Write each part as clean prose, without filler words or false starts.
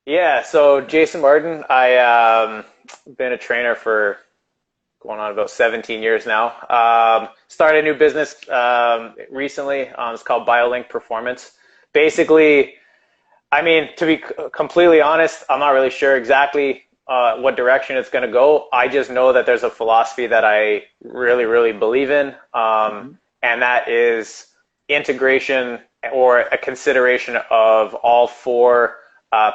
Yeah, so Jason Martin, I been a trainer for going on about 17 years now. Started a new business recently. It's called BioLink Performance. Basically, I mean, to be completely honest, I'm not really sure exactly what direction it's going to go. I just know that there's a philosophy that I really, really believe in, Hmm. and that is integration or a consideration of all four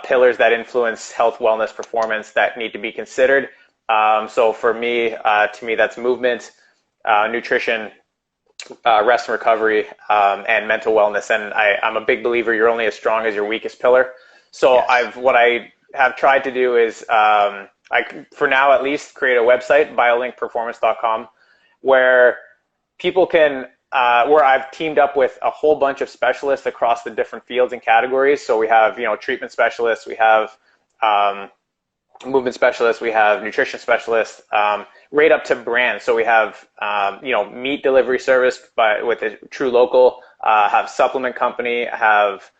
pillars that influence health, wellness, performance that need to be considered. So for me, to me, that's movement, nutrition, rest and recovery, and mental wellness. And I'm a big believer you're only as strong as your weakest pillar. So Yes. what I have tried to do is, for now at least, create a website, biolinkperformance.com, where people can, where I've teamed up with a whole bunch of specialists across the different fields and categories. So we have, treatment specialists, we have um, movement specialists, we have nutrition specialists, right up to brands. So we have, meat delivery service with a True Local, have supplement company, have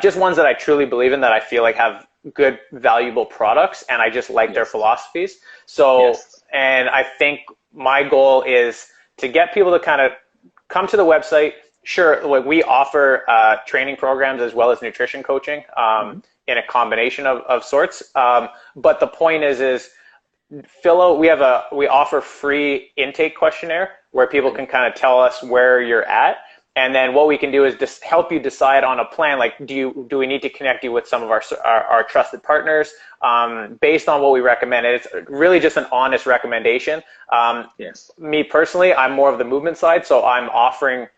just ones that I truly believe in that I feel like have good, valuable products, and I just like their Yes. philosophies. So, Yes. and I think my goal is to get people to kind of come to the website. Sure, like we offer training programs as well as nutrition coaching Hmm. in a combination of sorts. But the point is we offer free intake questionnaire where people Right. can kind of tell us where you're at, and then what we can do is just help you decide on a plan. Like, do we need to connect you with some of our trusted partners based on what we recommend? And it's really just an honest recommendation. Yes. Me personally, I'm more of the movement side, so I'm offering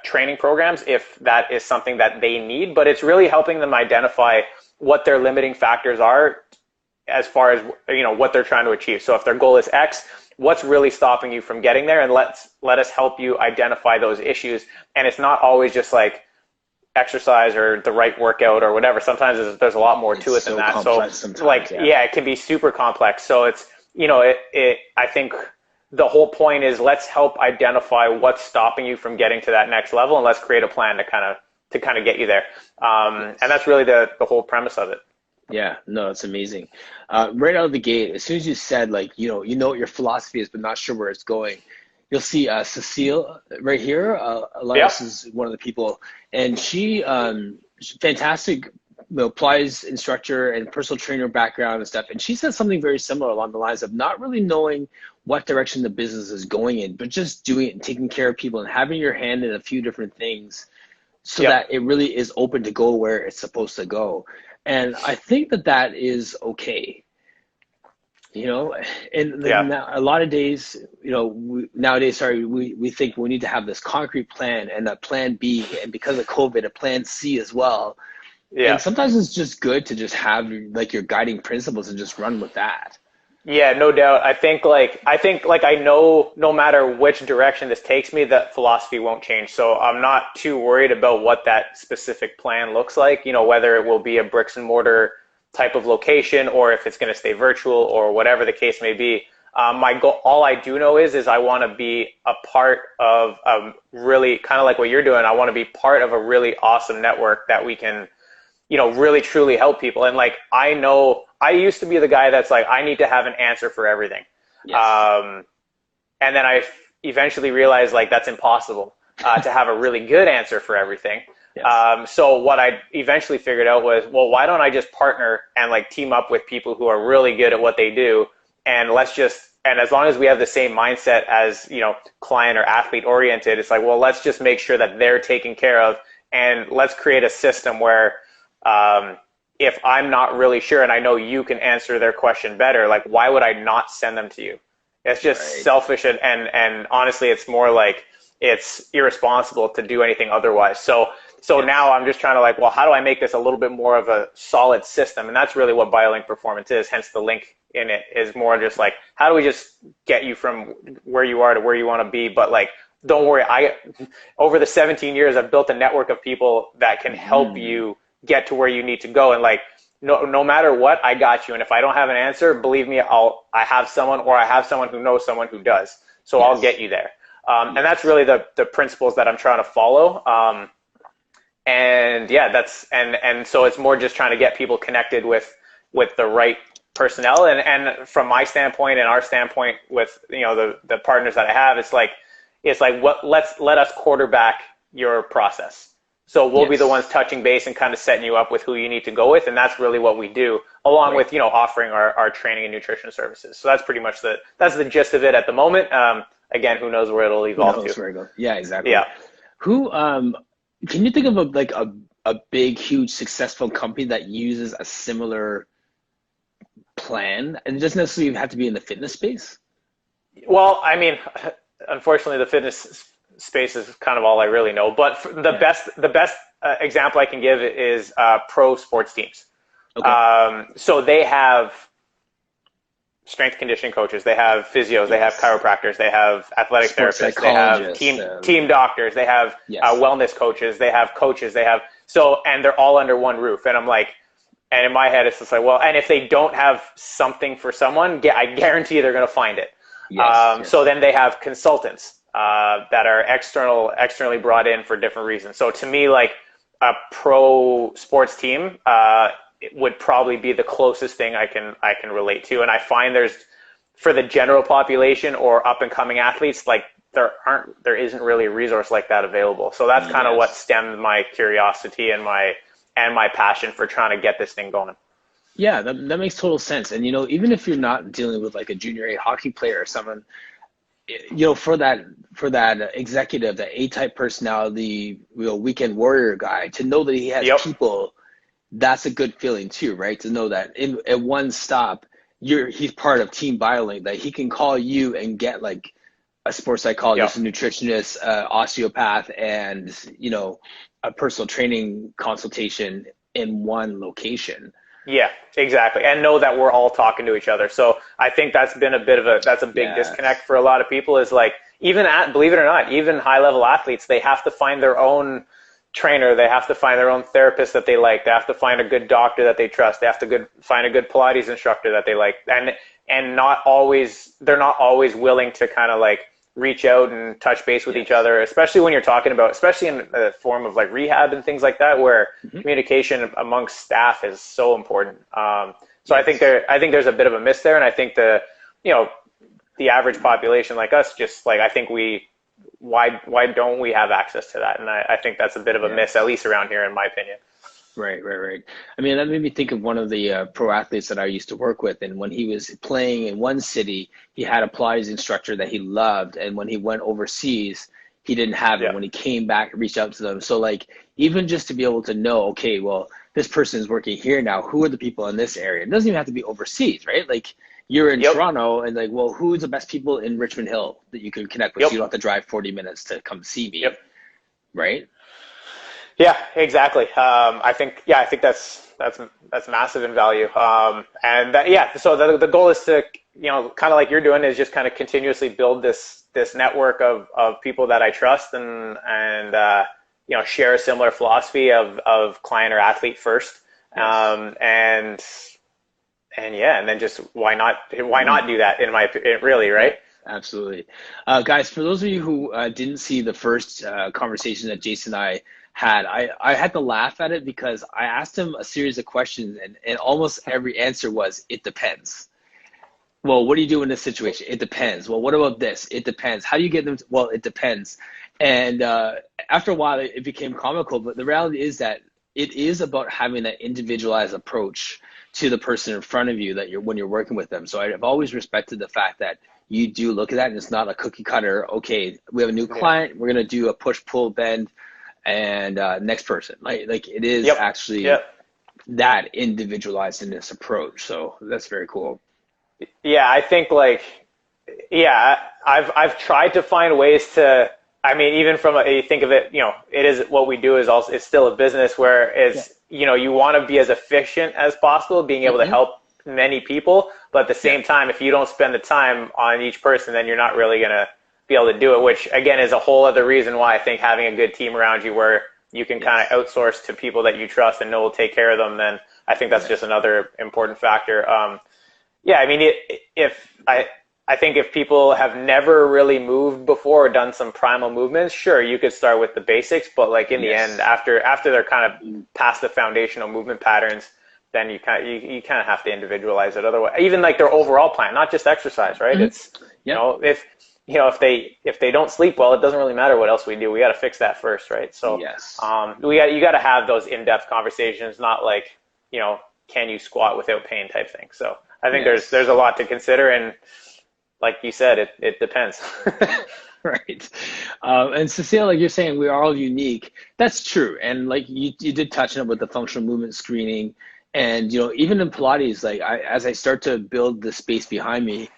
training programs if that is something that they need. But it's really helping them identify what their limiting factors are as far as what they're trying to achieve. So if their goal is X, what's really stopping you from getting there, and let us help you identify those issues. And it's not always just like exercise or the right workout or whatever. Sometimes there's a lot more It's to it than so that. So complex sometimes. like, Yeah. yeah, it can be super complex. So it's, I think the whole point is let's help identify what's stopping you from getting to that next level, and let's create a plan to kind of get you there. And Yes. that's really the whole premise of it. Yeah. No, it's amazing. Right out of the gate, as soon as you said like, you know what your philosophy is, but not sure where it's going, you'll see Cecile right here. Yep. Elias is one of the people, and she's fantastic. Applies instructor and personal trainer background and stuff. And she said something very similar along the lines of not really knowing what direction the business is going in, but just doing it and taking care of people and having your hand in a few different things so Yep. that it really is open to go where it's supposed to go. And I think that that is okay, you know. And like Yeah. now, a lot of days, nowadays, sorry, we think we need to have this concrete plan and a plan B, and because of COVID, a plan C as well. Yeah. And sometimes it's just good to just have like your guiding principles and just run with that. Yeah, no doubt. I think like I know no matter which direction this takes me, that philosophy won't change. So I'm not too worried about what that specific plan looks like, whether it will be a bricks and mortar type of location or if it's going to stay virtual or whatever the case may be. My goal, all I do know is I want to be a part of a really kind of like what you're doing. I want to be part of a really awesome network that we can really truly help people. And like, I know I used to be the guy that's like, I need to have an answer for everything. Yes. Um, and then I eventually realized like that's impossible to have a really good answer for everything. Yes. So what I eventually figured out was, well, why don't I just partner and like team up with people who are really good at what they do, and and as long as we have the same mindset as client or athlete oriented, it's like, well, let's just make sure that they're taken care of, and let's create a system where um, if I'm not really sure and I know you can answer their question better, like why would I not send them to you? It's just Right. selfish, and honestly, it's more like it's irresponsible to do anything otherwise. So Yes. now I'm just trying to like, well, how do I make this a little bit more of a solid system? And that's really what BioLink Performance is. Hence the link in it is more just like, how do we just get you from where you are to where you want to be? But like, don't worry, I over the 17 years I've built a network of people that can help Mm. you get to where you need to go. And like, no matter what, I got you. And if I don't have an answer, believe me, I have someone, or I have someone who knows someone who does. So I'll get Yes. you there. And that's Yes. really the principles that I'm trying to follow. And And yeah, and so it's more just trying to get people connected with the right personnel. And from my standpoint and our standpoint with, the partners that I have, it's like let us quarterback your process. So we'll be the ones touching base and kind of setting you up with who you need to go with. And that's really what we do, along with, offering our training and nutrition services. So that's pretty much that's the gist of it at the moment. Again, who knows where it'll evolve to. Yeah, exactly. Yeah. Who, can you think of a big, huge, successful company that uses a similar plan? And it doesn't necessarily have to be in the fitness space. Well, I mean, unfortunately, the fitness space is kind of all I really know. But the best example I can give is pro sports teams. Okay. So they have strength conditioning coaches, they have physios, they have chiropractors, they have athletic therapists, they have team doctors, they have wellness coaches, they have coaches, and they're all under one roof. And I'm like, and in my head, it's just like, well, and if they don't have something for someone, I guarantee they're going to find it. So then they have consultants that are externally brought in for different reasons. So to me, like a pro sports team, it would probably be the closest thing I can relate to. And I find for the general population or up and coming athletes, like there isn't really a resource like that available. So that's kind of what stemmed my curiosity and my passion for trying to get this thing going. Yeah, that makes total sense. And, even if you're not dealing with like a junior A hockey player or someone, for that executive, that A-type personality, weekend warrior guy, to know that he has people, that's a good feeling too, right? To know that at one stop, he's part of Team BioLink, that he can call you and get like a sports psychologist, a nutritionist, osteopath, and, a personal training consultation in one location. Yeah, exactly. And know that we're all talking to each other. So I think that's been a big disconnect for a lot of people, is like, believe it or not, even high level athletes, they have to find their own trainer. They have to find their own therapist that they like. They have to find a good doctor that they trust. They have to find a good Pilates instructor that they like. And they're not always willing to kind of like reach out and touch base with each other, especially when you're talking about, especially in the form of like rehab and things like that, where communication amongst staff is so important. So I think there's a bit of a miss there. And I think the average population like us, just like, I think why don't we have access to that? And I think that's a bit of a miss, at least around here, in my opinion. Right. I mean, that made me think of one of the pro athletes that I used to work with. And when he was playing in one city, he had a Pilates instructor that he loved. And when he went overseas, he didn't have it. When he came back, reached out to them. So like, even just to be able to know, okay, well, this person is working here now. Who are the people in this area? It doesn't even have to be overseas, right? Like, you're in Toronto, and like, well, who's the best people in Richmond Hill that you can connect with? So you don't have to drive 40 minutes to come see me, right? Yeah, exactly. I think that's massive in value. So the goal is to, kind of like you're doing, is just kind of continuously build this network of people that I trust and share a similar philosophy of client or athlete first. And then just why not do that, in my opinion, really, right? Absolutely. Guys, for those of you who didn't see the first conversation that Jason and I had, I had to laugh at it because I asked him a series of questions, and almost every answer was, it depends. Well, what do you do in this situation? It depends. Well, what about this? It depends. How do you get them well, it depends. And after a while, it became comical, but the reality is that it is about having that individualized approach to the person in front of you when you're working with them. So I've always respected the fact that you do look at that, and it's not a cookie cutter. Okay, we have a new client, we're going to do a push, pull, bend, and next person. Like it is actually that individualized in this approach. So that's very cool. Yeah, I think I've tried to find ways to, I mean, even from you think of it, it is what we do is also, it's still a business where it's, you want to be as efficient as possible, being able to help many people, but at the same time, if you don't spend the time on each person, then you're not really going to be able to do it, which again is a whole other reason why I think having a good team around you where you can kind of outsource to people that you trust and know will take care of them, then I think that's just another important factor. I mean, I think if people have never really moved before or done some primal movements, sure, you could start with the basics, but like in the end, after they're kind of past the foundational movement patterns, then you kind of have to individualize it. Otherwise, even like their overall plan, not just exercise, right? It's if they don't sleep well, it doesn't really matter what else we do. We got to fix that first, right? So you got to have those in-depth conversations, not like, can you squat without pain type thing. So I think there's a lot to consider, and like you said, it depends. Right. And Cecile, like you're saying, we are all unique. That's true. And like you did touch on it with the functional movement screening. And, even in Pilates, like as I start to build the space behind me,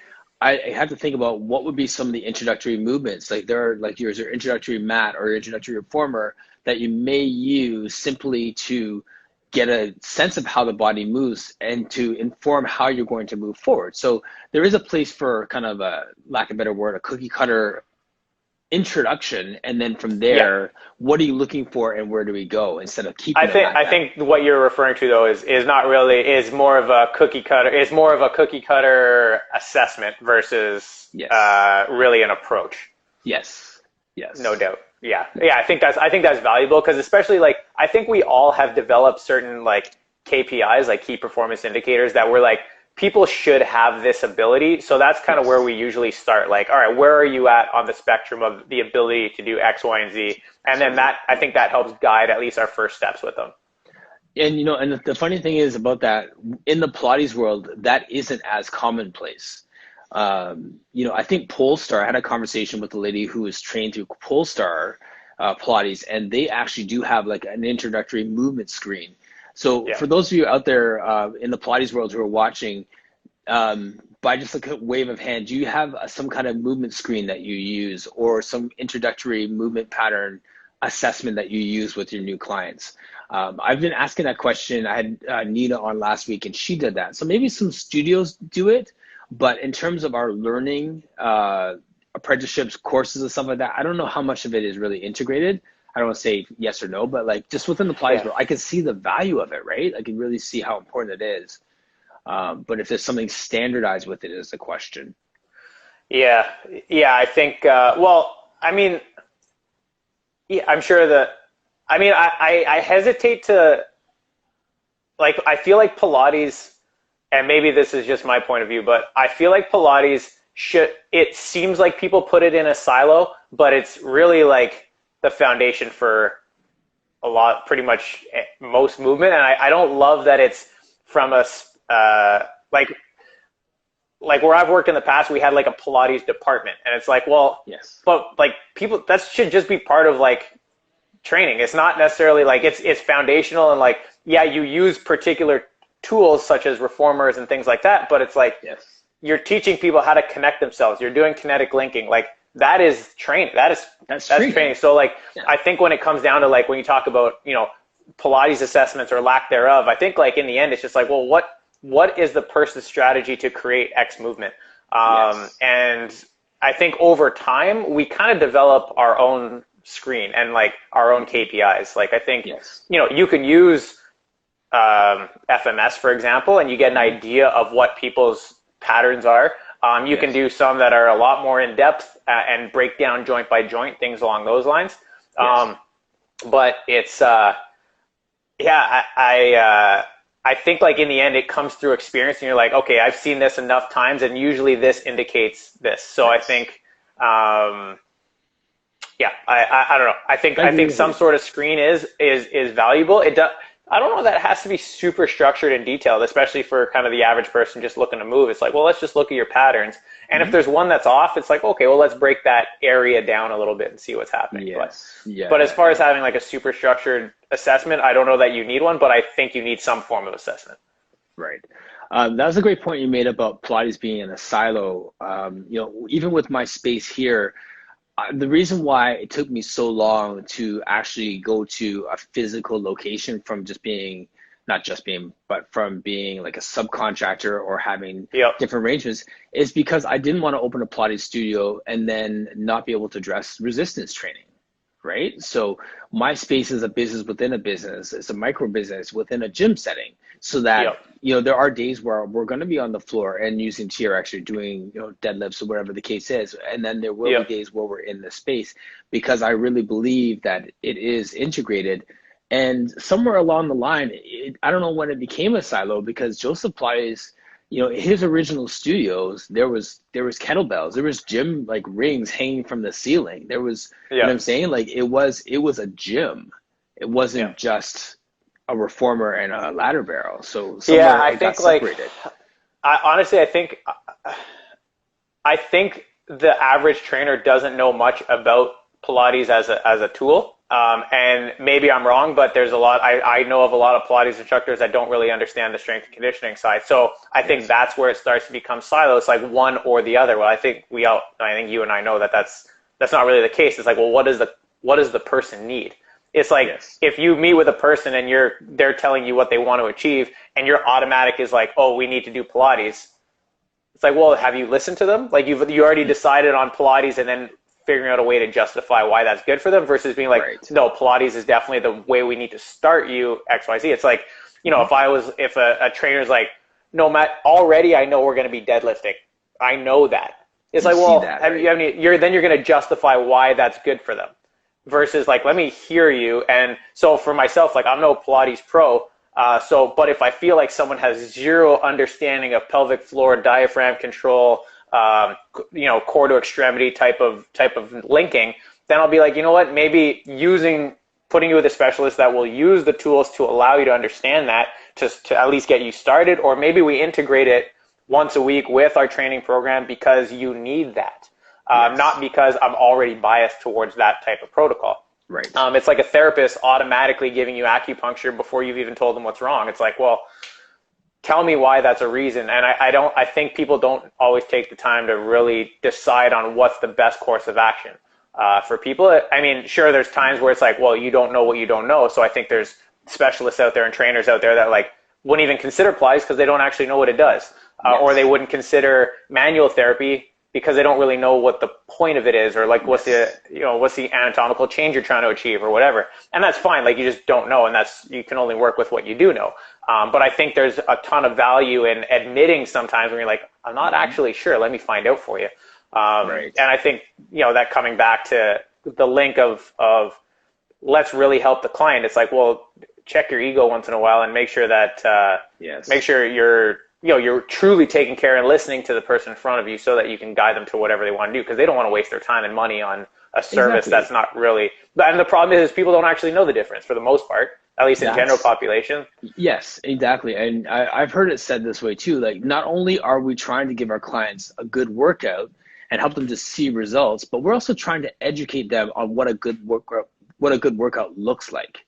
I have to think about what would be some of the introductory movements. Like there are like your introductory mat or your introductory reformer that you may use simply to get a sense of how the body moves and to inform how you're going to move forward. So there is a place for kind of a, lack of a better word, a cookie cutter introduction, and then from there, what are you looking for and where do we go instead of keeping I think what you're referring to though is more of a cookie cutter assessment versus really an approach. Yes. No doubt. Yeah. I think that's valuable, because especially like I think we all have developed certain like KPIs, like key performance indicators, that we're like, people should have this ability. So that's kind of where we usually start. Like, all right, where are you at on the spectrum of the ability to do X, Y, and Z? And then I think that helps guide at least our first steps with them. And, and the funny thing is about that, in the Pilates world, that isn't as commonplace. I think Polestar, I had a conversation with a lady who was trained through Polestar Pilates, and they actually do have like an introductory movement screen. So for those of you out there in the Pilates world who are watching, by just a wave of hand, do you have some kind of movement screen that you use, or some introductory movement pattern assessment that you use with your new clients? I've been asking that question. I had Nina on last week, and she did that. So maybe some studios do it, but in terms of our learning, apprenticeships, courses and stuff like that, I don't know how much of it is really integrated. I don't want to say yes or no, but like just within the Pilates world, I can see the value of it, right? I can really see how important it is. But if there's something standardized with it is the question. Yeah, I think, I'm sure that, I hesitate to, like, I feel like Pilates, and maybe this is just my point of view, but I feel like Pilates it seems like people put it in a silo, but it's really like the foundation for pretty much most movement. And I don't love that it's from like where I've worked in the past, we had like a Pilates department, and it's like, well, but like people, that should just be part of like training. It's not necessarily like it's foundational, and like, you use particular tools such as reformers and things like that, but it's like, you're teaching people how to connect themselves. You're doing kinetic linking. Like, that is training. That's training. So like, I think when it comes down to like, when you talk about, Pilates assessments or lack thereof, I think like in the end, it's just like, well, what is the person's strategy to create X movement? And I think over time, we kind of develop our own screen and like our own KPIs. Like, I think, you can use FMS, for example, and you get an idea of what people's patterns are. You can do some that are a lot more in depth and break down joint by joint, things along those lines. But it's, I think like in the end, it comes through experience, and you're like, okay, I've seen this enough times, and usually this indicates this. So I think, I don't know. I think some sort of screen is valuable. I don't know that it has to be super structured and detailed, especially for kind of the average person just looking to move. It's like, well, let's just look at your patterns. And if there's one that's off, it's like, okay, well, let's break that area down a little bit and see what's happening. But as far as having like a super structured assessment, I don't know that you need one, but I think you need some form of assessment. Right. That was a great point you made about Pilates being in a silo. Even with my space here, the reason why it took me so long to actually go to a physical location from from being like a subcontractor or having different arrangements is because I didn't want to open a Pilates studio and then not be able to address resistance training, right? So my space is a business within a business. It's a micro business within a gym setting, so that, Yep. there are days where we're going to be on the floor and using TRX or doing, deadlifts or whatever the case is. And then there will be Yep. days where we're in the space, because I really believe that it is integrated. And somewhere along the line, I don't know when it became a silo, because Joseph Plies, his original studios, there was kettlebells, there was gym like rings hanging from the ceiling. There was, what I'm Yep. saying? Like it was a gym. It wasn't Yep. just a reformer and a ladder barrel. So Yeah, somewhere I it got think like separated. I honestly I think the average trainer doesn't know much about Pilates as a tool. And maybe I'm wrong, but there's a lot, I know of a lot of Pilates instructors that don't really understand the strength and conditioning side. So I think Yes. that's where it starts to become silos, like one or the other. Well, I think you and I know that that's not really the case. It's like, well, what does the person need? It's like Yes. if you meet with a person and they're telling you what they want to achieve, and your automatic is like, oh, we need to do Pilates. It's like, well, have you listened to them? Like you already decided on Pilates and then figuring out a way to justify why that's good for them versus being like, Right. no, Pilates is definitely the way we need to start you XYZ. It's like, Mhm. if a trainer's like, no, Matt, already I know we're going to be deadlifting. I know that. It's You like, see well, that, right? you're going to justify why that's good for them versus like, let me hear you. And so for myself, like I'm no Pilates pro. But if I feel like someone has zero understanding of pelvic floor, diaphragm control, core to extremity type of linking, then I'll be like, you know what, maybe putting you with a specialist that will use the tools to allow you to understand that to at least get you started, or maybe we integrate it once a week with our training program because you need that, not Yes. because I'm already biased towards that type of protocol. Right. It's like a therapist automatically giving you acupuncture before you've even told them what's wrong. It's like, well, tell me why that's a reason. And I think people don't always take the time to really decide on what's the best course of action for people. I mean, sure, there's times where it's like, well, you don't know what you don't know. So I think there's specialists out there and trainers out there that like wouldn't even consider Pilates because they don't actually know what it does, or they Yes. wouldn't consider manual therapy because they don't really know what the point of it is, or like Yes. what's the anatomical change you're trying to achieve or whatever. And that's fine. Like you just don't know, and you can only work with what you do know. But I think there's a ton of value in admitting sometimes when you're like, I'm not Mhm. actually sure. Let me find out for you. Right. And I think that coming back to the link of let's really help the client. It's like, well, check your ego once in a while and make sure that make Yes. sure you're truly taking care and listening to the person in front of you so that you can guide them to whatever they want to do because they don't want to waste their time and money on a service that's Exactly. not really. And the problem is people don't actually know the difference for the most part, at least in general That's population. Yes, exactly. And I've heard it said this way too. Like, not only are we trying to give our clients a good workout and help them to see results, but we're also trying to educate them on what a good workout looks like.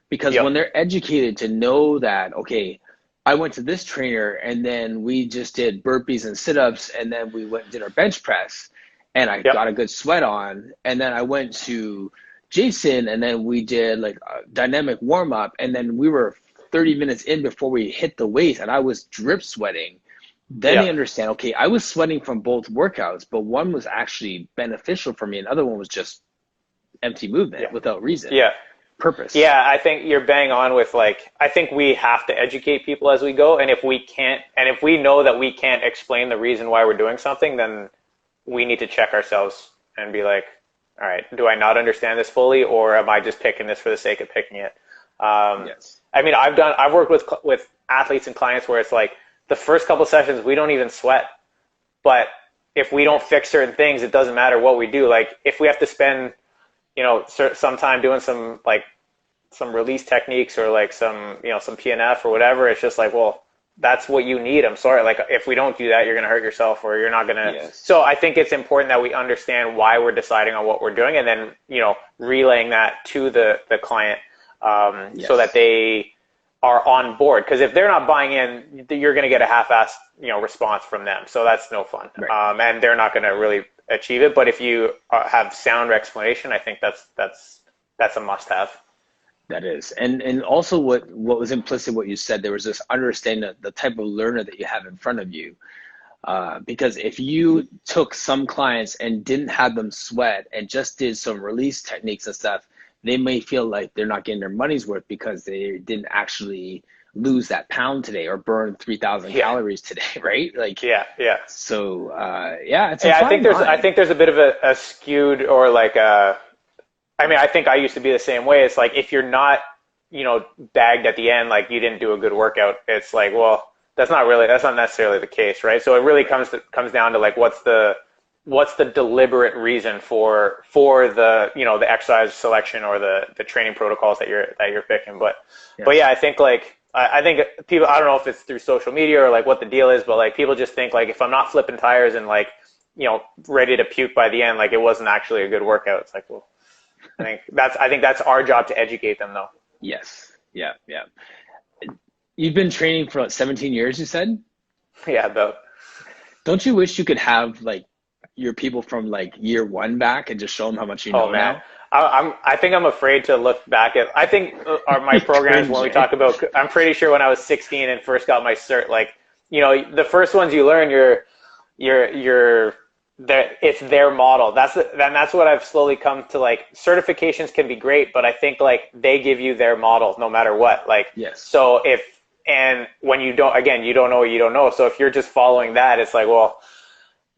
Because Yep. when they're educated to know that, okay, I went to this trainer and then we just did burpees and sit-ups and then we went and did our bench press and I Yep. got a good sweat on, and then I went to Jason and then we did like a dynamic warm up and then we were 30 minutes in before we hit the weight and I was drip sweating. Then they Yep. understand, okay, I was sweating from both workouts, but one was actually beneficial for me and the other one was just empty movement Yeah. without reason, Yeah. purpose. Yeah, I think you're bang on with like I think we have to educate people as we go, and if we know that we can't explain the reason why we're doing something, then we need to check ourselves and be like, all right, do I not understand this fully, or am I just picking this for the sake of picking it? Um, Yes. I mean, I've worked with athletes and clients where it's like the first couple sessions we don't even sweat, but if we don't fix certain things, it doesn't matter what we do. Like if we have to spend some time doing some release techniques or like some PNF or whatever, it's just like, well, that's what you need. I'm sorry. Like if we don't do that, you're going to hurt yourself or you're not going to. Yes. So I think it's important that we understand why we're deciding on what we're doing and then, relaying that to the client, so that Yes. they are on board. Because if they're not buying in, you're going to get a half-assed, response from them. So that's no fun. Right. And they're not going to really achieve it. But if you have sound explanation, I think that's a must-have. That is. And also what was implicit what you said, there was this understanding of the type of learner that you have in front of you. Because if you took some clients and didn't have them sweat and just did some release techniques and stuff, they may feel like they're not getting their money's worth because they didn't actually lose that pound today or burn 3,000 Yeah. calories today, right? Like, Yeah. Yeah. so yeah, it's a Yeah, fine I line. think there's a bit of a skewed or like a, I mean, I think I used to be the same way. It's like if you're not, bagged at the end, like you didn't do a good workout, it's like, well, that's not necessarily the case, right? So it really comes down to like what's the deliberate reason for the, the exercise selection or the training protocols that you're picking. But Yes. yeah, I think like I think people, I don't know if it's through social media or like what the deal is, but like people just think like if I'm not flipping tires and like, ready to puke by the end, like it wasn't actually a good workout. It's like, well, I think that's our job to educate them though. Yes. Yeah. Yeah. You've been training for like 17 years, you said? Yeah, about. Don't you wish you could have like your people from like year one back and just show them how much you Oh know man, now? I think I'm afraid to look back at. I think my programs when we Cringe. talk about. I'm pretty sure when I was 16 and first got my cert, like the first ones you learn, you're that it's their model. That's what I've slowly come to like. Certifications can be great, but I think like they give you their model no matter what. Like Yes. so if and when you don't again you don't know what you don't know. So if you're just following that, it's like well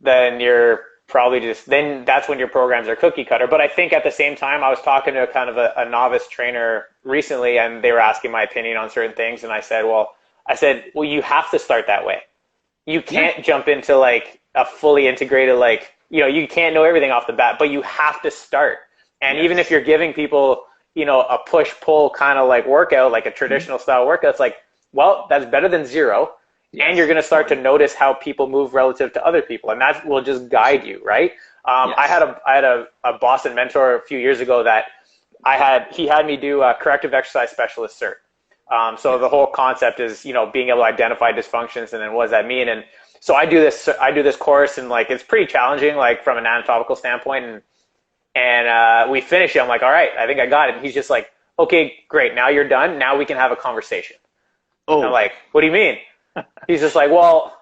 then you're probably just then that's when your programs are cookie cutter. But I think at the same time, I was talking to a kind of a novice trainer recently, and they were asking my opinion on certain things, and I said, well, you have to start that way. You Yeah. can't jump into like a fully integrated like you can't know everything off the bat, but you have to start. And even if Yes. you're giving people a push pull kind of like workout, like a Mhm. traditional style workout, it's like well that's better than zero and you're Yes. going to start to notice how people move relative to other people and that will just guide you, right? I Yes. had a Boston mentor a few years ago that he had me do a corrective exercise specialist cert. So the Yes. whole concept is being able to identify dysfunctions and then what does that mean. And so I do this course and like it's pretty challenging like from an anatomical standpoint and we finish it. I'm like, all right, I think I got it. And he's just like, okay, great, now you're done, now we can have a conversation. And I'm Oh, like, what do you mean? He's just like, well,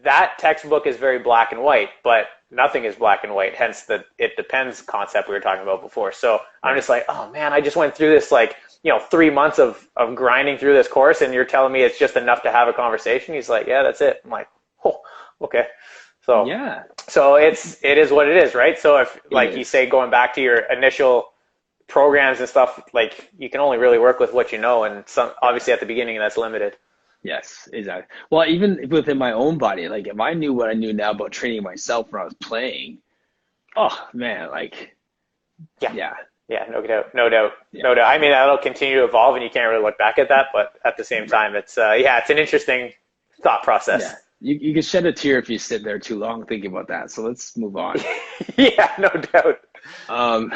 that textbook is very black and white, but nothing is black and white, hence the it depends concept we were talking about before. So I'm right. just like, oh man, I just went through this like 3 months of grinding through this course and you're telling me it's just enough to have a conversation. He's like, yeah, that's it. I'm like, oh, okay. So Yeah, it is what it is, right? So if it like you is. say going back to your initial programs and stuff, like you can only really work with what you know and some obviously at the beginning that's limited. Yes, exactly. Well, even within my own body, like if I knew what I knew now about training myself when I was playing, oh man, like Yeah. yeah, Yeah, no doubt, no doubt, yeah, no doubt. I mean, that'll continue to evolve, and you can't really look back at that. But at the same right. time, it's an interesting thought Yeah. process. You can shed a tear if you sit there too long thinking about that. So let's move on. Yeah, no doubt. Um,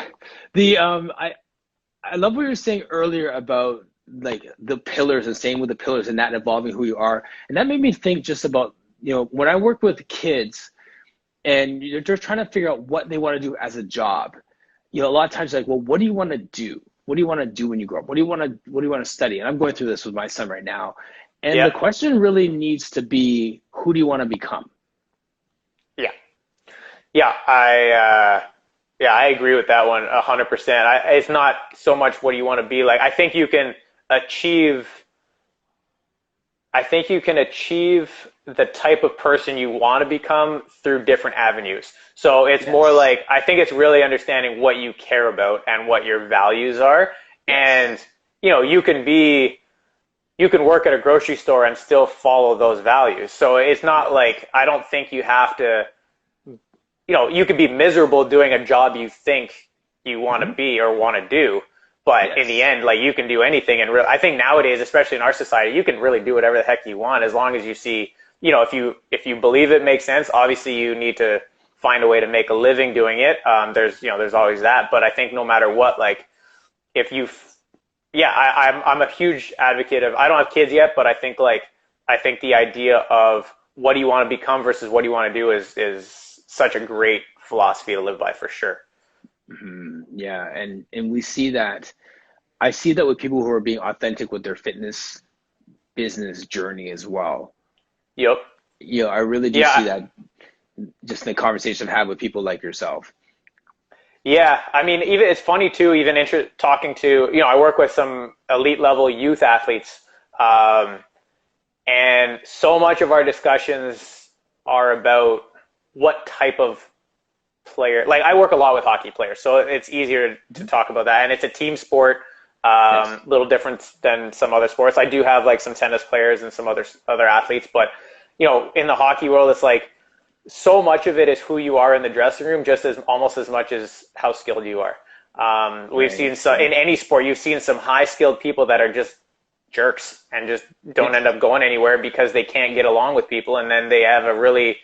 the I love what you were saying earlier about like the pillars and staying with the pillars and that evolving who you are. And that made me think just about, when I work with kids and they're trying to figure out what they want to do as a job. A lot of times like, well, what do you want to do? What do you want to do when you grow up? What do you want to study? And I'm going through this with my son right now. And Yeah, the question really needs to be, who do you want to become? yeah, yeah. I agree with that one 100%. It's not so much what do you want to be like. Achieve. I think you can achieve the type of person you want to become through different avenues. So it's more Yes. like, I think it's really understanding what you care about and what your values are. Yes. And, you can work at a grocery store and still follow those values. So it's not like, I don't think you have to, you could be miserable doing a job you think you want to Hmm. be or want to do. But in the Yes. end, like you can do anything. And I think nowadays, especially in our society, you can really do whatever the heck you want as long as you see, if you believe it makes sense. Obviously, you need to find a way to make a living doing it. There's always that. But I think no matter what, like if you, yeah, I'm a huge advocate of. I don't have kids yet, but I think the idea of what do you want to become versus what do you want to do is such a great philosophy to live by for sure. Yeah, and we see that. I see that with people who are being authentic with their fitness business journey as well. Yep. I really do see Yeah, that just in the conversation I've had with people like yourself. yeah. I mean, even it's funny too. Even talking to I work with some elite level youth athletes, um, and so much of our discussions are about what type of player. Like I work a lot with hockey players, so it's easier to talk about that. And it's a team sport, Yes. little different than some other sports. I do have like some tennis players and some other athletes, but in the hockey world, it's like so much of it is who you are in the dressing room, just as almost as much as how skilled you are. We've Right. seen some in any sport. You've seen some high skilled people that are just jerks and just don't Yeah. end up going anywhere because they can't get along with people, and then they have a really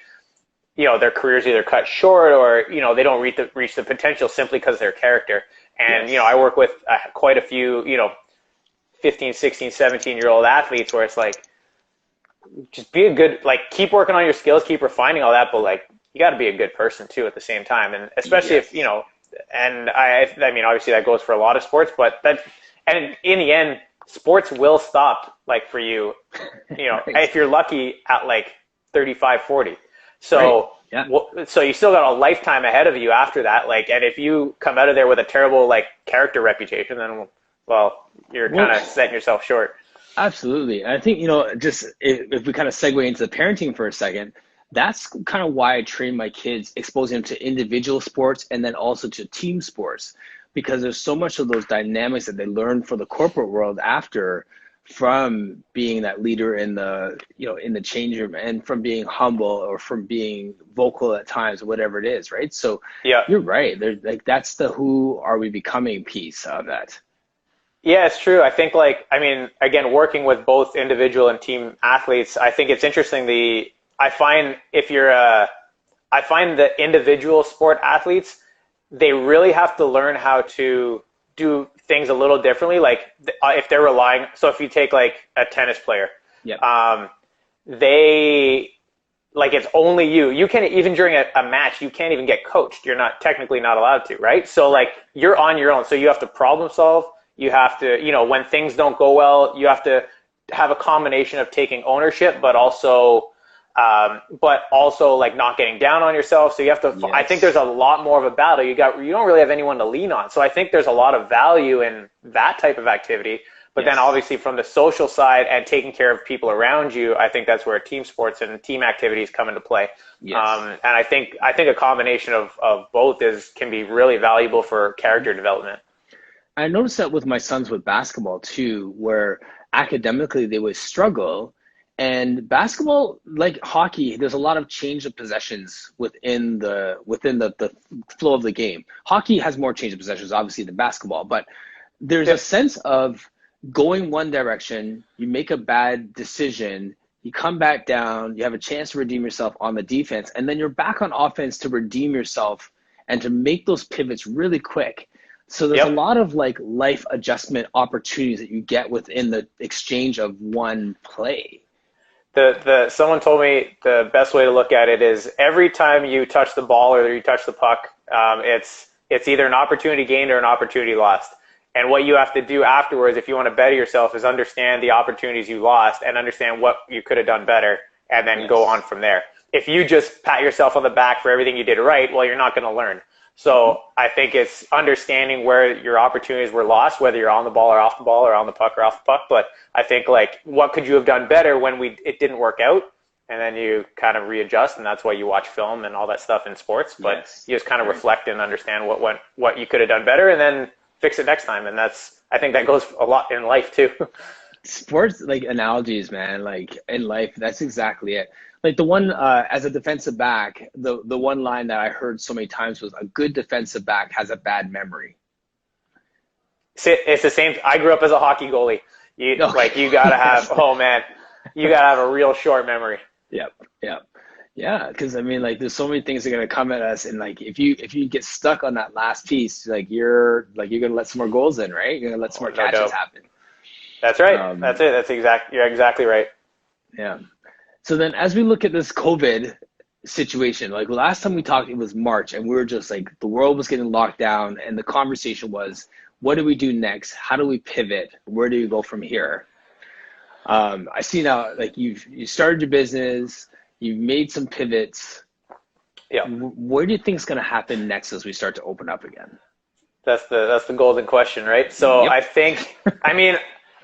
their careers either cut short or they don't reach the potential simply because of their character. And Yes. I work with quite a few 15, 16, 17-year-old athletes where it's like just be a good, like, keep working on your skills, keep refining all that, but like you got to be a good person too at the same time. And especially if Yes. and I mean obviously that goes for a lot of sports, but that, and in the end sports will stop, like, for you, Right. if you're lucky at like 35, 40. Right. So Yeah. so you still got a lifetime ahead of you after that. Like, and if you come out of there with a terrible like character reputation, then well, you're Well, kind of setting yourself short. absolutely. And I think, just if we kind of segue into the parenting for a second, that's kind of why I train my kids, exposing them to individual sports and then also to team sports, because there's so much of those dynamics that they learn for the corporate world after, from being that leader in the change room, and from being humble or from being vocal at times, whatever it is, right? So Yeah. you're right. There's like, that's the who are we becoming piece of that. Yeah, it's true. I think, like, I mean, again, working with both individual and team athletes, I think it's interesting. I find if you're I find the individual sport athletes, they really have to learn how to do things a little differently. Like, if they're relying, so if you take like a tennis player, Yep. um, they, like, it's only you. You can, even during a match, you can't even get coached. You're not technically not allowed to, right? So like you're on your own. So you have to problem solve. You have to, when things don't go well, you have to have a combination of taking ownership, but also like not getting down on yourself. So you have to, I think there's Yes. a lot more of a battle. You don't really have anyone to lean on. So I think there's a lot of value in that type of activity. But then Yes. obviously from the social side and taking care of people around you, I think that's where team sports and team activities come into play. Yes. And I think a combination of both can be really valuable for character development. I noticed that with my sons with basketball too, where academically they would struggle. And basketball, like hockey, there's a lot of change of possessions within the flow of the game. Hockey has more change of possessions, obviously, than basketball, but there's a Yep. sense of going one direction, you make a bad decision, you come back down, you have a chance to redeem yourself on the defense, and then you're back on offense to redeem yourself and to make those pivots really quick. So there's a Yep. lot of like life adjustment opportunities that you get within the exchange of one play. The someone told me the best way to look at it is every time you touch the ball or you touch the puck, it's either an opportunity gained or an opportunity lost. And what you have to do afterwards, if you want to better yourself, is understand the opportunities you lost and understand what you could have done better, and then go on Yes. from there. If you just pat yourself on the back for everything you did right, well, you're not going to learn. Mhm. So I think it's understanding where your opportunities were lost, whether you're on the ball or off the ball or on the puck or off the puck. But I think, like, what could you have done better when it didn't work out? And then you kind of readjust, and that's why you watch film and all that stuff in sports. But Yes. you just kind of Right. reflect and understand what you could have done better, and then fix it next time. And I think that goes a lot in life too. Sports like analogies, man, like in life, that's exactly it. Like the one as a defensive back, the one line that I heard so many times was, a good defensive back has a bad memory. It's the same. I grew up as a hockey goalie. You Okay. gotta have, Yes. oh man, you gotta have a real short memory. Yep. Yep. Yeah, because I mean, like, there's so many things that are gonna come at us, and like, if you get stuck on that last piece, you're gonna let some more goals in, right? You're gonna let some Oh, more no catches doubt. happen. That's right. That's Um, it. You're exactly right. yeah. So then, as we look at this COVID situation, like last time we talked, it was March, and we were just like, the world was getting locked down, and the conversation was, what do we do next? How do we pivot? Where do we go from here? I see now, like, you started your business, You've made some pivots. Yeah. Where do you think is going to happen next as we start to open up again? That's the golden question, right? So Yep. I think, I mean,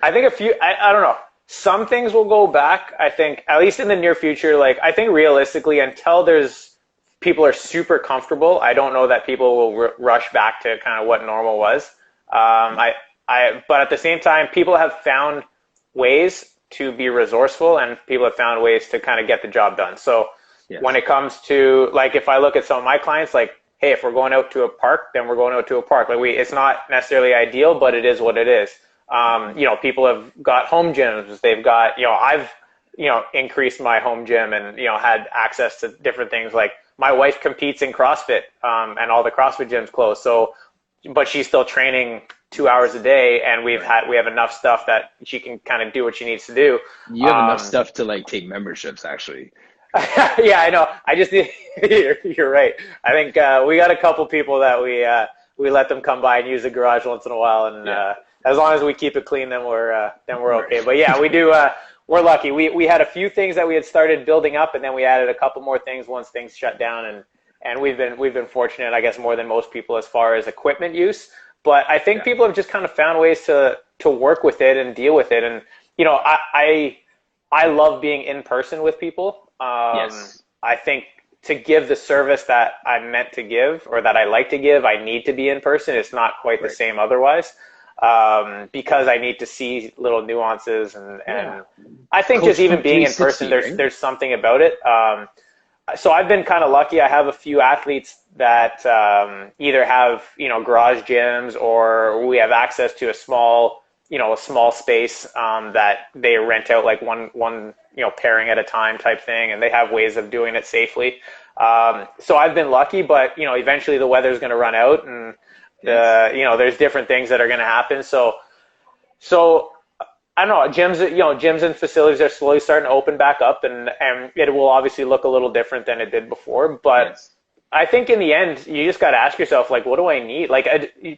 I think I don't know. Some things will go back. I think at least in the near future, like I think realistically, until there's people are super comfortable, I don't know that people will rush back to kind of what normal was. But at the same time, people have found ways to be resourceful, and people have found ways to kind of get the job done. So Yes. when it comes to like, if I look at some of my clients, like, hey, if we're going out to a park, then we're going out to a park. Like it's not necessarily ideal, but it is what it is. People have got home gyms. They've got, I've, increased my home gym and, had access to different things. Like my wife competes in CrossFit, and all the CrossFit gyms closed. So, but she's still training 2 hours a day, and we have enough stuff that she can kind of do what she needs to do. You have enough stuff to like take memberships, actually. Yeah, I know. I just you're right. I think we got a couple people that we let them come by and use the garage once in a while, and as long as we keep it clean, then we're okay. But yeah, we do. We're lucky. We had a few things that we had started building up, and then we added a couple more things once things shut down, and we've been fortunate, I guess, more than most people as far as equipment use. But I think people have just kind of found ways to work with it and deal with it, and I love being in person with people. Yes. I think to give the service that I'm meant to give or that I like to give, I need to be in person. It's not quite the same otherwise, because I need to see little nuances and I think just even being in person, there's something about it. So I've been kind of lucky. I have a few athletes that either have garage gyms, or we have access to a small space that they rent out, like one pairing at a time type thing, and they have ways of doing it safely. So I've been lucky, but eventually the weather's going to run out, and there's different things that are going to happen. So I don't know, gyms and facilities are slowly starting to open back up, and it will obviously look a little different than it did before, but I think in the end, you just got to ask yourself, like, what do I need? Like,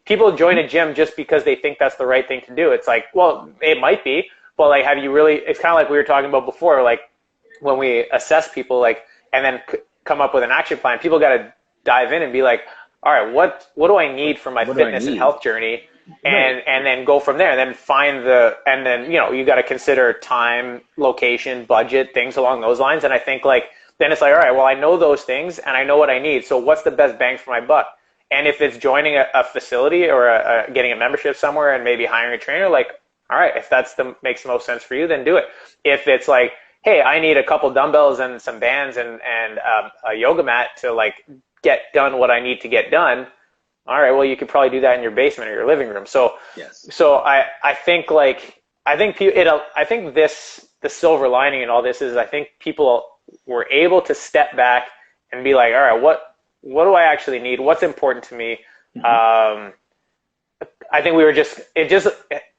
people join a gym just because they think that's the right thing to do. It's like, well, it might be, but like, have you really? It's kind of like we were talking about before, like when we assess people, like, and then come up with an action plan. People got to dive in and be like, all right, what do I need for my fitness and health journey, and then go from there. And then and then you got to consider time, location, budget, things along those lines. And I think like, then it's like, all right, well, I know those things and I know what I need. So what's the best bang for my buck? And if it's joining a facility or getting a membership somewhere and maybe hiring a trainer, like, all right, if makes the most sense for you, then do it. If it's like, hey, I need a couple dumbbells and some bands and a yoga mat to like get done what I need to get done. All right, well, you could probably do that in your basement or your living room. So, so I think like, the silver lining in all this is I think people were able to step back and be like, all right, what do I actually need? What's important to me? I think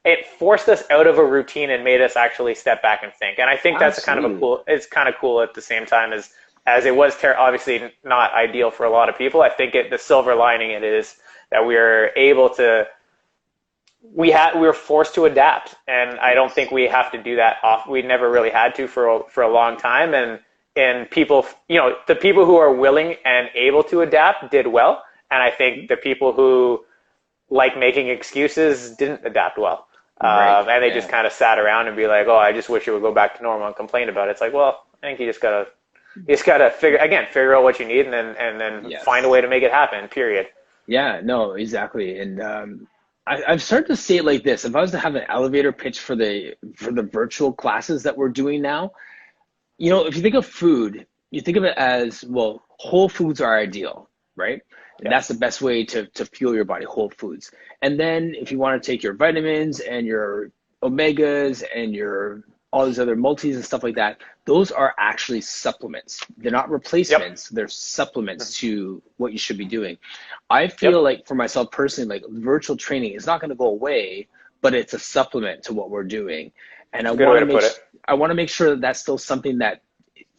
it forced us out of a routine and made us actually step back and think. And I think that's it's kind of cool at the same time as it was obviously not ideal for a lot of people. I think the silver lining it is that we were forced to adapt, and I don't think we have to do that we never really had to for a long time. And people, the people who are willing and able to adapt did well. And I think the people who like making excuses didn't adapt well. And they just kind of sat around and be like, oh, I just wish it would go back to normal, and complain about it. It's like, well, I think you just gotta figure out what you need, and then find a way to make it happen, period. Yeah, no, exactly. And I've started to say it like this. If I was to have an elevator pitch for the virtual classes that we're doing now, if you think of food, you think of it as, well, whole foods are ideal, right? And that's the best way to fuel your body, whole foods. And then if you want to take your vitamins and your omegas and all these other multis and stuff like that, those are actually supplements. They're not replacements. They're supplements to what you should be doing. I feel like for myself personally, like virtual training is not going to go away, but it's a supplement to what we're doing. And I want to make sure that that's still something that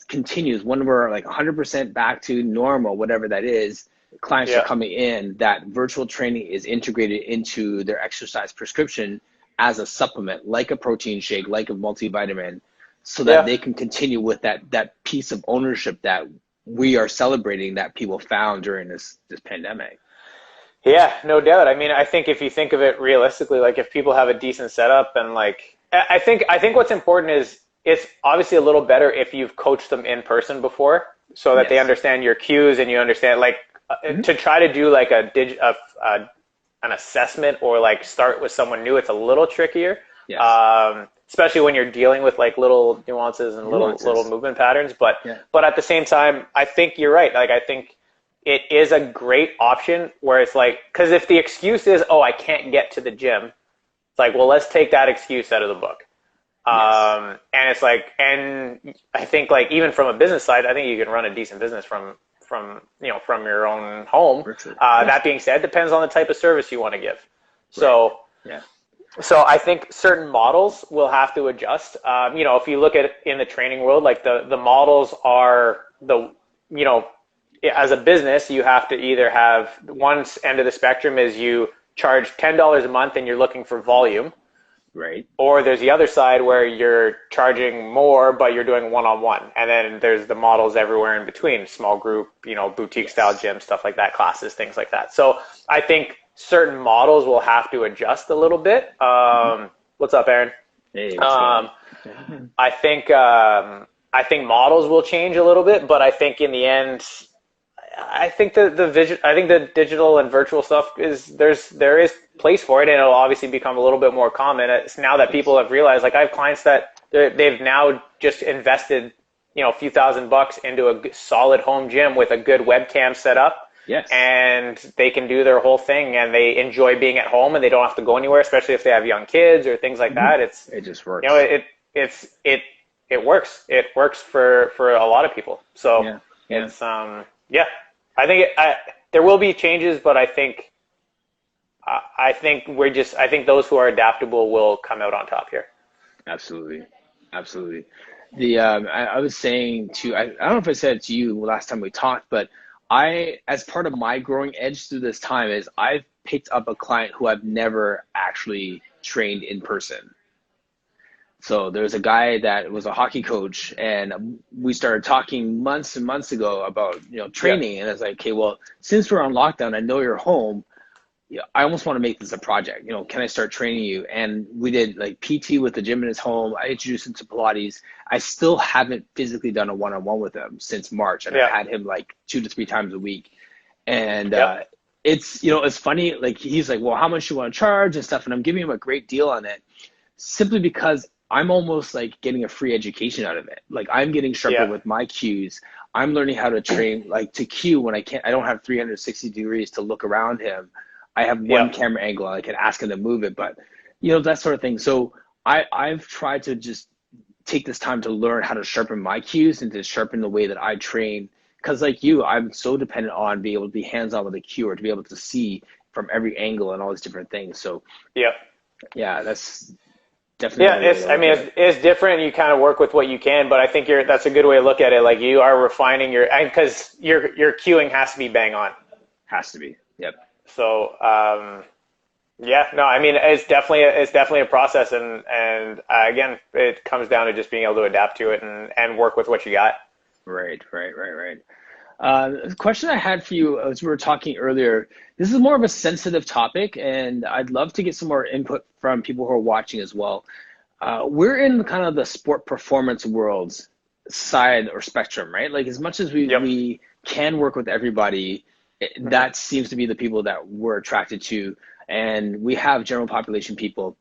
continues when we're like 100% back to normal, whatever that is. Clients are coming in, that virtual training is integrated into their exercise prescription as a supplement, like a protein shake, like a multivitamin. so that Yeah. they can continue with that piece of ownership that we are celebrating that people found during this pandemic. Yeah, no doubt. I mean, I think if you think of it realistically, like if people have a decent setup and like I think what's important is it's obviously a little better if you've coached them in person before so that they Yes. understand your cues and you understand like Hmm. to try to do like an assessment or like start with someone new, it's a little trickier. Yes. Especially when you're dealing with like little nuances and little Nuances. movement patterns, but Yeah. at the same time, I think you're right. Like I think it is a great option where it's like, because if the excuse is, oh, I can't get to the gym, it's like, well, let's take that excuse out of the book. Yes. And it's like, and I think like even from a business side, I think you can run a decent business from your own home. Virtually. Yeah. That being said, depends on the type of service you want to give. Right. So Yeah. I think certain models will have to adjust. If you look at it in the training world, like the models are you know, as a business, you have to either have one end of the spectrum is you charge $10 a month and you're looking for volume, Right. or there's the other side where you're charging more but you're doing one-on-one, and then there's the models everywhere in between, small group, boutique style Yes. gym stuff like that, classes, things like that. So I think certain models will have to adjust a little bit. Hmm. What's up, Aaron? Hey, what's going um, on? I think models will change a little bit, but I think in the end, I think I think the digital and virtual stuff there is place for it, and it'll obviously become a little bit more common. It's now that Yes. people have realized. Like I have clients that they've now just invested, a few $1,000s into a solid home gym with a good webcam set up, Yes. and they can do their whole thing, and they enjoy being at home, and they don't have to go anywhere, especially if they have young kids or things like Hmm. that. It's It just you know works. it it's it works. It works for a lot of people. So Yeah. Yeah. it's yeah. I think there will be changes, but I think those who are adaptable will come out on top here. Absolutely. Absolutely. I was saying to, I don't know if I said it to you last time we talked, but as part of my growing edge through this time is I've picked up a client who I've never actually trained in person. So there's a guy that was a hockey coach, and we started talking months and months ago about Yeah, training, and I was like, okay, well, since we're on lockdown, I know you're home. Yeah, I almost want to make this a project. Can I start training you? And we did like PT with the gym in his home. I introduced him to Pilates. I still haven't physically done a one-on-one with him since March, and I've yeah, had him like 2 to 3 times a week. And yep, it's funny. Like he's like, well, how much do you want to charge and stuff? And I'm giving him a great deal on it, simply because I'm almost like getting a free education out of it. Like I'm getting sharper yeah, with my cues. I'm learning how to train, like to cue when I don't have 360 degrees to look around him. I have one yep, camera angle. I can ask him to move it, but that sort of thing. So I've tried to just take this time to learn how to sharpen my cues and to sharpen the way that I train. Because like you, I'm so dependent on being able to be hands-on with a cue or to be able to see from every angle and all these different things. So yep. yeah, that's definitely Yeah, another way to I look mean, at it. it's different. You kind of work with what you can, but I think that's a good way to look at it. Like you are refining because your cueing has to be bang on. Has to be. Yep. So, yeah, no, I mean, it's definitely a process, and again, it comes down to just being able to adapt to it and work with what you got. Right, right, right, right. The question I had for you as we were talking earlier, this is more of a sensitive topic, and I'd love to get some more input from people who are watching as well. We're in kind of the sport performance world's side or spectrum, right? Like as much as we Yep. we can work with everybody, Hmm. that seems to be the people that we're attracted to, and we have general population people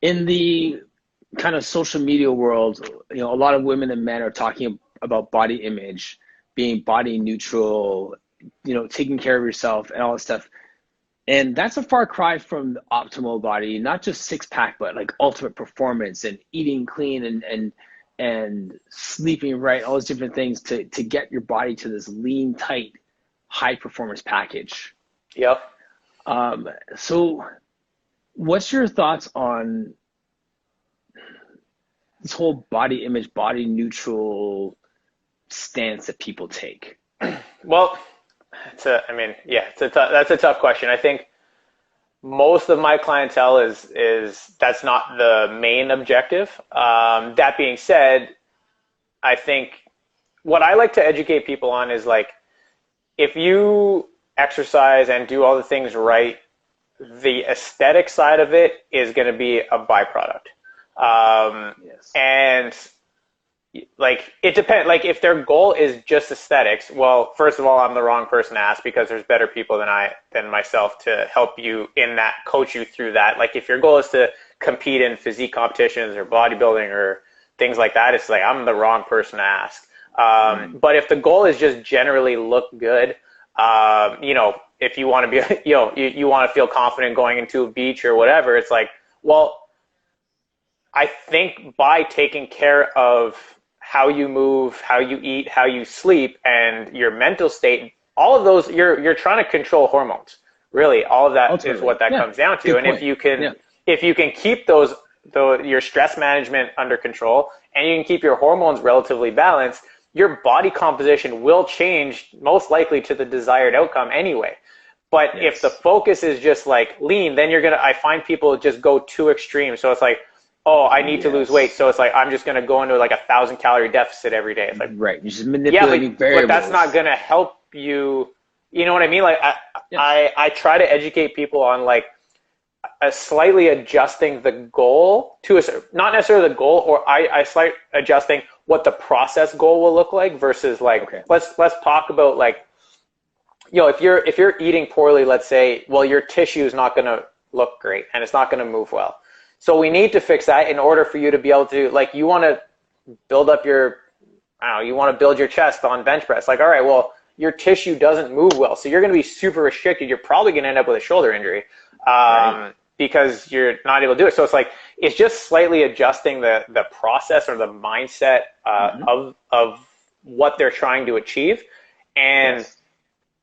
in the kind of social media world. A lot of women and men are talking about body image, being body neutral, taking care of yourself and all this stuff. And that's a far cry from the optimal body, not just six pack, but like ultimate performance and eating clean and sleeping right, all those different things to get your body to this lean, tight, high performance package. Yep. So what's your thoughts on this whole body image, body neutral stance that people take? Well, I mean, yeah, that's a tough question. I think most of my clientele is that's not the main objective. That being said, I think what I like to educate people on is like, if you exercise and do all the things right, the aesthetic side of it is going to be a byproduct. Yes. And like it depends. Like if their goal is just aesthetics, well, first of all, I'm the wrong person to ask because there's better people than myself to help you in that, coach you through that. Like if your goal is to compete in physique competitions or bodybuilding or things like that, it's like I'm the wrong person to ask. But if the goal is just generally look good, if you want to be, you want to feel confident going into a beach or whatever, it's like, well, I think by taking care of how you move, how you eat, how you sleep, and your mental state, all of those, you're trying to control hormones. Really, all of that is what that comes down to. Good and point. if you can keep your stress management under control, and you can keep your hormones relatively balanced, your body composition will change most likely to the desired outcome anyway. But if the focus is just like lean, then I find people just go too extreme. So it's like, oh, I need to lose weight. So it's like, I'm just going to go into like 1,000-calorie deficit every day. It's like, right. You're just manipulating variables. But that's not going to help you. You know what I mean? Like I try to educate people on like slightly adjusting the goal to not necessarily the goal, or I slight adjusting what the process goal will look like versus like, let's talk about like, if you're eating poorly, let's say, well, your tissue is not going to look great and it's not going to move well. So we need to fix that in order for you to be able to, like, you want to build up you want to build your chest on bench press. Like, all right, well, your tissue doesn't move well. So you're going to be super restricted. You're probably going to end up with a shoulder injury because you're not able to do it. So it's like, it's just slightly adjusting the process or the mindset of what they're trying to achieve. And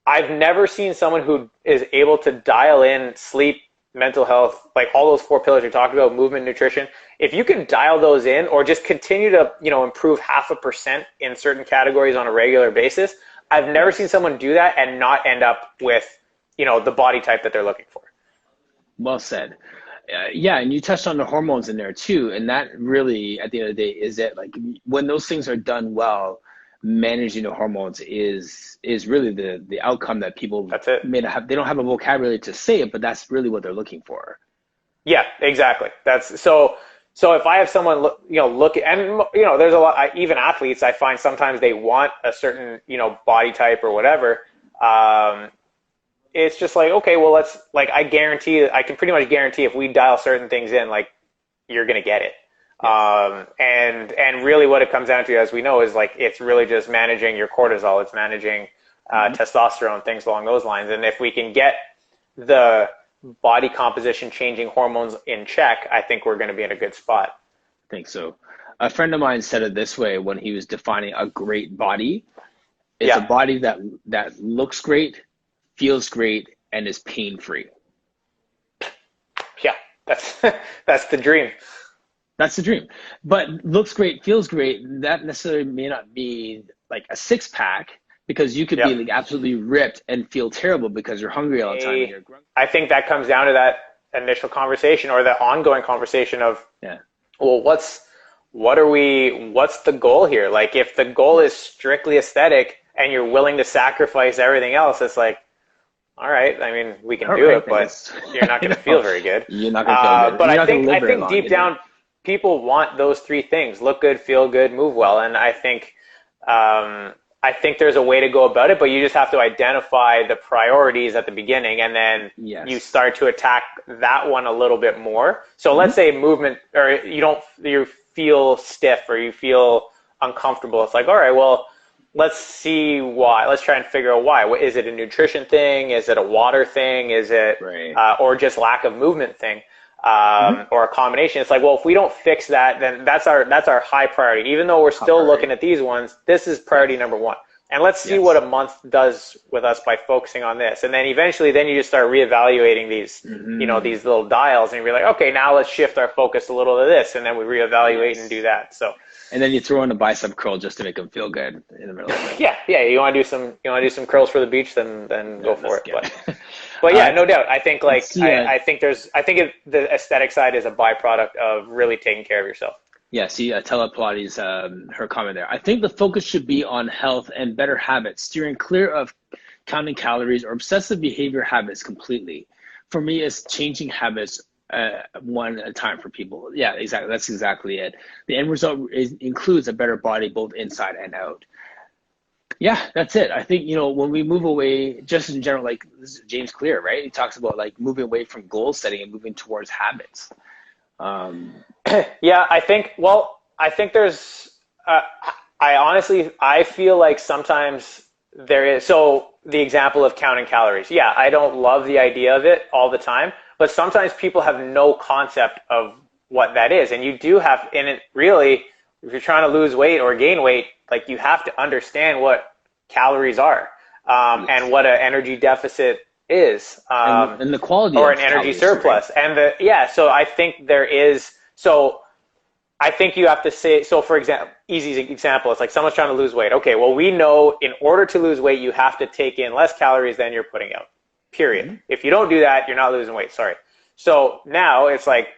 I've never seen someone who is able to dial in sleep, mental health, like all those 4 pillars you're talking about, movement, nutrition. If you can dial those in or just continue to, improve 0.5% in certain categories on a regular basis, I've never seen someone do that and not end up with, the body type that they're looking for. Well said. And you touched on the hormones in there too. And that really, at the end of the day, is it like when those things are done well, managing the hormones is really the outcome that people may not have. They don't have a vocabulary to say it, but that's really what they're looking for. Yeah, exactly. That's so if I have someone look and there's a lot, even athletes, I find sometimes they want a certain body type or whatever. It's just like, okay, well, I can pretty much guarantee if we dial certain things in, like, you're gonna get it. And really what it comes down to, as we know, is like, it's really just managing your cortisol. It's managing testosterone, things along those lines. And if we can get the body composition changing hormones in check, I think we're going to be in a good spot. I think so. A friend of mine said it this way when he was defining a great body. It's a body that looks great, feels great, and is pain-free. Yeah, that's the dream. That's the dream. But looks great, feels great, that necessarily may not be like a six-pack, because you could be like absolutely ripped and feel terrible because you're hungry all the time. And you're grumpy. I think that comes down to that initial conversation or the ongoing conversation of, well, what's the goal here? Like, if the goal is strictly aesthetic and you're willing to sacrifice everything else, it's like, all right, I mean, we can do it, but you're not going to feel very good. You're not going to feel good. But I think deep down, people want those three things: look good, feel good, move well. And I think there's a way to go about it, but you just have to identify the priorities at the beginning, and then you start to attack that one a little bit more. So let's say movement, or you feel stiff or you feel uncomfortable. It's like, all right, well, let's see why. Let's try and figure out why. Is it a nutrition thing? Is it a water thing? Is it or just lack of movement thing? Or a combination. It's like, well, if we don't fix that, then that's our high priority. Even though we're still looking at these ones, this is priority number one. And let's see Yes. what a month does with us by focusing on this. And then eventually, then you just start reevaluating these, Hmm. these little dials, and you're like, okay, now let's shift our focus a little to this, and then we reevaluate and Yes. do that. So And then you throw in a bicep curl just to make them feel good in the middle of it. yeah, you want to do some curls for the beach, then go Yeah, for that's it. good. But yeah, uh, no doubt. I think let's like see. I think the aesthetic side is a byproduct of really taking care of yourself. Yeah, see, Tela Pilates, her comment there. I think the focus should be on health and better habits, steering clear of counting calories or obsessive behavior habits completely. For me, it's changing habits one at a time for people. Yeah, exactly. That's exactly it. The end result includes a better body, both inside and out. Yeah, that's it. I think, when we move away, just in general, like this is James Clear, right? He talks about like moving away from goal setting and moving towards habits. Um, Yeah, I think there's. I honestly, I feel like sometimes there is. So the example of counting calories. Yeah, I don't love the idea of it all the time, but sometimes people have no concept of what that is, and you do have. And it really, if you're trying to lose weight or gain weight, like you have to understand what calories are, and yes. what an energy deficit is. And the quality Or an of energy calories too, right? surplus. And so I think there is, so I think you have to say, so for example, easy example, it's like someone's trying to lose weight. Okay, well, we know in order to lose weight, you have to take in less calories than you're putting out, period. Mm-hmm. If you don't do that, you're not losing weight. Sorry. So now it's like,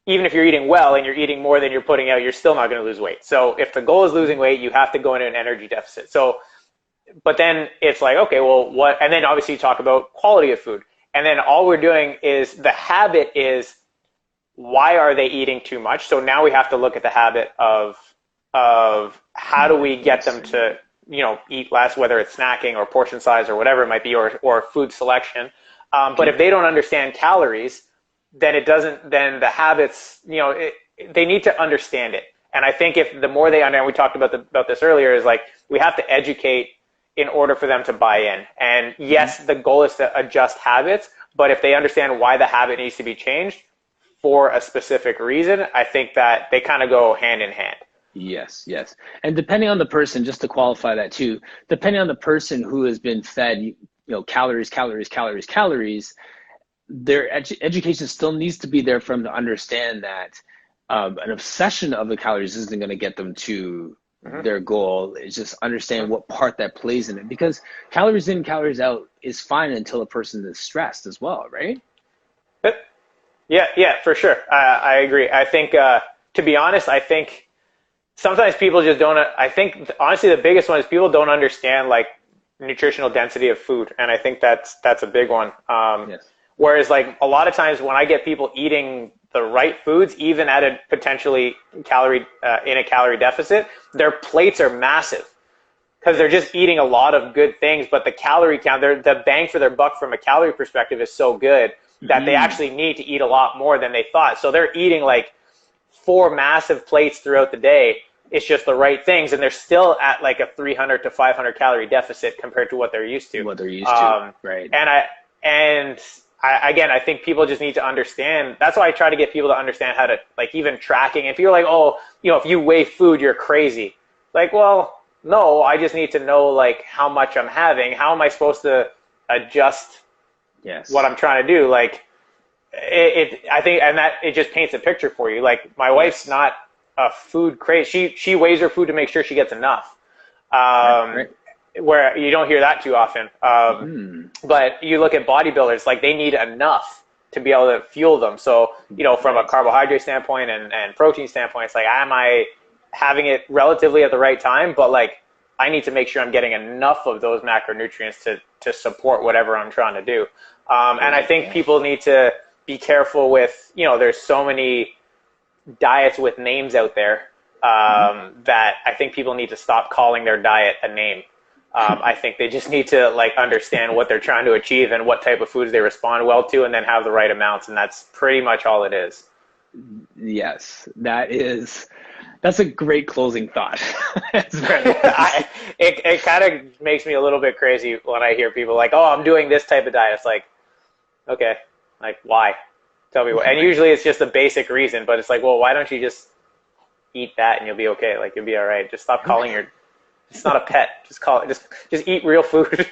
even if you're eating well and you're eating more than you're putting out, you're still not going to lose weight. So if the goal is losing weight, you have to go into an energy deficit. So but then it's like, okay, well, what? And then obviously you talk about quality of food. And then all we're doing is the habit is why are they eating too much? So now we have to look at the habit of how do we get them Mindfulness. to, eat less, whether it's snacking or portion size or whatever it might be, or food selection. But Okay. if they don't understand calories, then it doesn't, then the habits, they need to understand it. And I think if the more they understand, we talked about this earlier, is like we have to educate in order for them to buy in. And Mm-hmm. yes, the goal is to adjust habits, but if they understand why the habit needs to be changed for a specific reason, I think that they kind of go hand in hand. Yes, yes. And depending on the person, just to qualify that too, depending on the person who has been fed, calories, calories, calories, calories, their education still needs to be there for them to understand that an obsession of the calories isn't going to get them to Mm-hmm. their goal. It's just understand Mm-hmm. what part that plays in it. Because calories in, calories out is fine until a person is stressed as well, right? Yeah, yeah, for sure. I agree. I think, to be honest, I think sometimes people just don't. I think honestly, the biggest one is people don't understand like nutritional density of food, and I think that's a big one. Yes. Whereas like a lot of times when I get people eating the right foods, even at a potentially calorie in a calorie deficit, their plates are massive because they're Yes. just eating a lot of good things, but the calorie count, the bang for their buck from a calorie perspective is so good that they Mm-hmm. actually need to eat a lot more than they thought. So they're eating like four massive plates throughout the day. It's just the right things, and they're still at like a 300 to 500 calorie deficit compared to what they're used to. What they're used to, Um, right? and again, I think people just need to understand. That's why I try to get people to understand how to like even tracking. If you're like, oh, if you weigh food, you're crazy. Like, well, no, I just need to know like how much I'm having. How am I supposed to adjust what Yes. I'm trying to do? Like, I think, and that it just paints a picture for you. Like, my wife's Yes. not a food craze. She weighs her food to make sure she gets enough. Right. Um, Right. where you don't hear that too often. Mm. But you look at bodybuilders, like they need enough to be able to fuel them. So, from a Right. carbohydrate standpoint and protein standpoint, it's like, am I having it relatively at the right time? But like, I need to make sure I'm getting enough of those macronutrients to support whatever I'm trying to do. And I Right. think Yeah. people need to be careful with, there's so many diets with names out there Mm-hmm. that I think people need to stop calling their diet a name. I think they just need to like understand what they're trying to achieve and what type of foods they respond well to, and then have the right amounts, and that's pretty much all it is. Yes, that's a great closing thought. That's very nice. It kind of makes me a little bit crazy when I hear people like, "Oh, I'm doing this type of diet." It's like, okay, like why? Tell me what. And Right. usually it's just a basic reason, but it's like, well, why don't you just eat that and you'll be okay? Like you'll be all right. Just It's not a pet. Just call it. Just eat real food.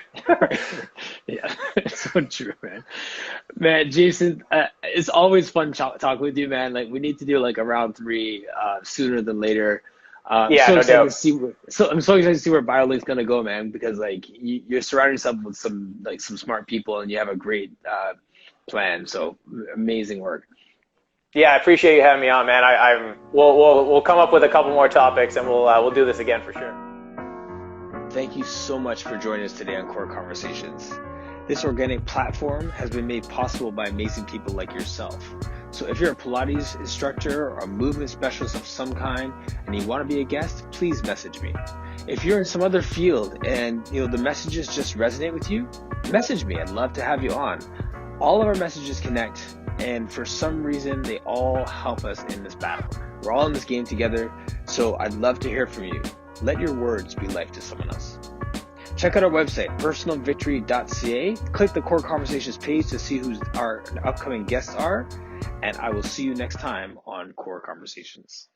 Yeah, it's so true, man. Man, Jason, it's always fun talking with you, man. Like we need to do like a round three sooner than later. I'm Yeah, so no excited to doubt. see I'm so excited to see where BioLink's gonna go, man. Because like you're surrounding yourself with some smart people, and you have a great plan. So amazing work. Yeah, I appreciate you having me on, man. We'll come up with a couple more topics, and we'll do this again for sure. Thank you so much for joining us today on Core Conversations. This organic platform has been made possible by amazing people like yourself. So if you're a Pilates instructor or a movement specialist of some kind and you want to be a guest, please message me. If you're in some other field and the messages just resonate with you, message me. I'd love to have you on. All of our messages connect, and for some reason they all help us in this battle. We're all in this game together, so I'd love to hear from you. Let your words be life to someone else. Check out our website, personalvictory.ca. Click the Core Conversations page to see who our upcoming guests are, and I will see you next time on Core Conversations.